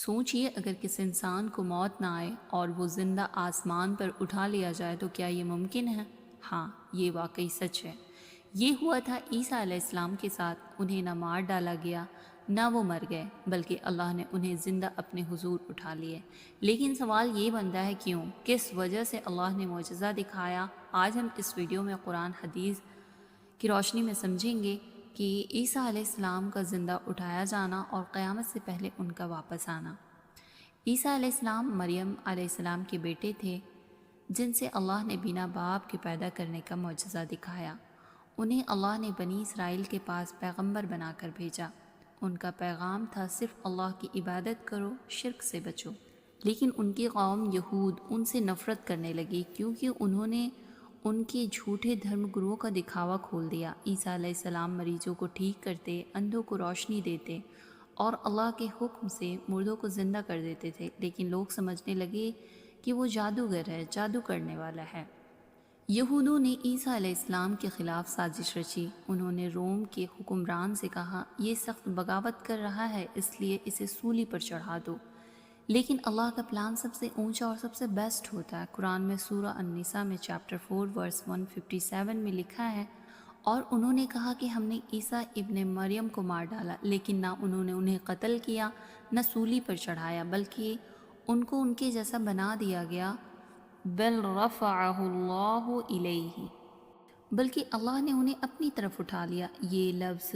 سوچئے اگر کسی انسان کو موت نہ آئے اور وہ زندہ آسمان پر اٹھا لیا جائے تو کیا یہ ممکن ہے؟ ہاں، یہ واقعی سچ ہے۔ یہ ہوا تھا عیسیٰ علیہ السلام کے ساتھ۔ انہیں نہ مار ڈالا گیا نہ وہ مر گئے، بلکہ اللہ نے انہیں زندہ اپنے حضور اٹھا لیے۔ لیکن سوال یہ بنتا ہے کیوں؟ کس وجہ سے اللہ نے معجزہ دکھایا؟ آج ہم اس ویڈیو میں قرآن حدیث کی روشنی میں سمجھیں گے کہ عیسیٰ علیہ السلام کا زندہ اٹھایا جانا اور قیامت سے پہلے ان کا واپس آنا۔ عیسیٰ علیہ السلام مریم علیہ السلام کے بیٹے تھے، جن سے اللہ نے بنا باپ کے پیدا کرنے کا معجزہ دکھایا۔ انہیں اللہ نے بنی اسرائیل کے پاس پیغمبر بنا کر بھیجا۔ ان کا پیغام تھا صرف اللہ کی عبادت کرو، شرک سے بچو۔ لیکن ان کی قوم یہود ان سے نفرت کرنے لگی کیونکہ انہوں نے ان کے جھوٹے دھرم گروہوں کا دکھاوا کھول دیا۔ عیسیٰ علیہ السلام مریضوں کو ٹھیک کرتے، اندھوں کو روشنی دیتے اور اللہ کے حکم سے مردوں کو زندہ کر دیتے تھے، لیکن لوگ سمجھنے لگے کہ وہ جادوگر ہے، جادو کرنے والا ہے۔ یہودوں نے عیسیٰ علیہ السلام کے خلاف سازش رچی۔ انہوں نے روم کے حکمران سے کہا، یہ سخت بغاوت کر رہا ہے، اس لیے اسے سولی پر چڑھا دو۔ لیکن اللہ کا پلان سب سے اونچا اور سب سے بیسٹ ہوتا ہے۔ قرآن میں سورہ النساء میں چیپٹر 4 ورس 157 میں لکھا ہے، اور انہوں نے کہا کہ ہم نے عیسیٰ ابن مریم کو مار ڈالا، لیکن نہ انہوں نے انہیں قتل کیا نہ سولی پر چڑھایا، بلکہ ان کو ان کے جیسا بنا دیا گیا۔ بل رفعہ اللہ الیہ، بلکہ اللہ نے انہیں اپنی طرف اٹھا لیا۔ یہ لفظ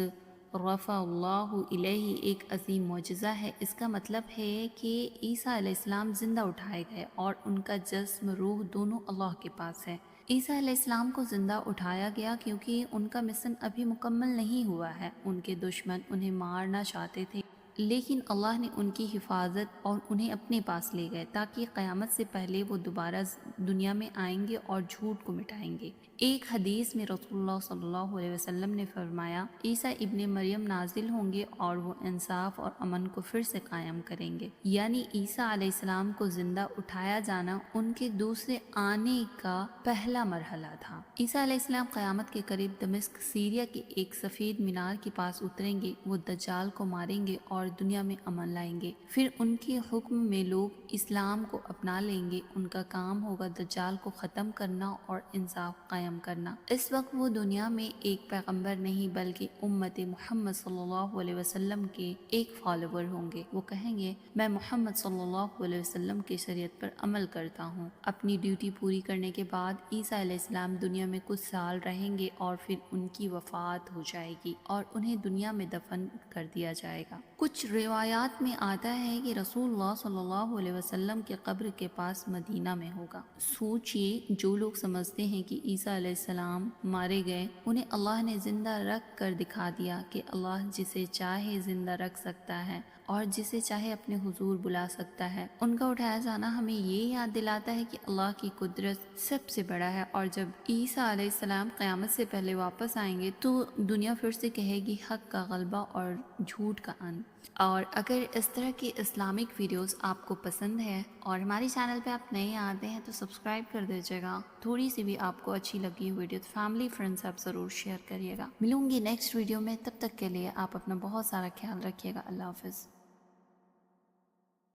رفع اللہ الیہ ایک عظیم معجزہ ہے۔ اس کا مطلب ہے کہ عیسیٰ علیہ السلام زندہ اٹھائے گئے اور ان کا جسم روح دونوں اللہ کے پاس ہے۔ عیسیٰ علیہ السلام کو زندہ اٹھایا گیا کیونکہ ان کا مشن ابھی مکمل نہیں ہوا ہے۔ ان کے دشمن انہیں مارنا چاہتے تھے، لیکن اللہ نے ان کی حفاظت اور انہیں اپنے پاس لے گئے تاکہ قیامت سے پہلے وہ دوبارہ دنیا میں آئیں گے اور جھوٹ کو مٹائیں گے۔ ایک حدیث میں رسول اللہ صلی اللہ علیہ وسلم نے فرمایا، عیسیٰ ابن مریم نازل ہوں گے اور وہ انصاف اور امن کو پھر سے قائم کریں گے۔ یعنی عیسیٰ علیہ السلام کو زندہ اٹھایا جانا ان کے دوسرے آنے کا پہلا مرحلہ تھا۔ عیسیٰ علیہ السلام قیامت کے قریب دمشق سیریا کے ایک سفید مینار کے پاس اتریں گے۔ وہ دجال کو ماریں گے اور دنیا میں امن لائیں گے۔ پھر ان کے حکم میں لوگ اسلام کو اپنا لیں گے۔ ان کا کام ہوگا دجال کو ختم کرنا اور انصاف قائم کرنا۔ اس وقت وہ دنیا میں ایک پیغمبر نہیں بلکہ امت محمد صلی اللہ علیہ وسلم کے ایک فالوور ہوں گے۔ وہ کہیں گے، میں محمد صلی اللہ علیہ وسلم کی شریعت پر عمل کرتا ہوں۔ اپنی ڈیوٹی پوری کرنے کے بعد عیسیٰ علیہ السلام دنیا میں کچھ سال رہیں گے اور پھر ان کی وفات ہو جائے گی اور انہیں دنیا میں دفن کر دیا جائے گا۔ کچھ روایات میں آتا ہے کہ رسول اللہ صلی اللہ علیہ وسلم کے قبر کے پاس مدینہ میں ہوگا۔ سوچئے، جو لوگ سمجھتے ہیں کہ عیسیٰ علیہ السلام مارے گئے، انہیں اللہ نے زندہ رکھ کر دکھا دیا کہ اللہ جسے چاہے زندہ رکھ سکتا ہے اور جسے چاہے اپنے حضور بلا سکتا ہے۔ ان کا اٹھایا جانا ہمیں یہ یاد دلاتا ہے کہ اللہ کی قدرت سب سے بڑا ہے، اور جب عیسیٰ علیہ السلام قیامت سے پہلے واپس آئیں گے تو دنیا پھر سے کہے گی حق کا غلبہ اور جھوٹ کا انت۔ اور اگر اس طرح کی اسلامک ویڈیوز آپ کو پسند ہے اور ہمارے چینل پہ آپ نئے آتے ہیں تو سبسکرائب کر دیجیے گا۔ تھوڑی سی بھی آپ کو اچھی لگی ویڈیو تو فیملی فرینڈز آپ ضرور شیئر کریے گا۔ ملوں گی نیکسٹ ویڈیو میں، تب تک کے لیے آپ اپنا بہت سارا خیال رکھیے گا۔ اللہ حافظ۔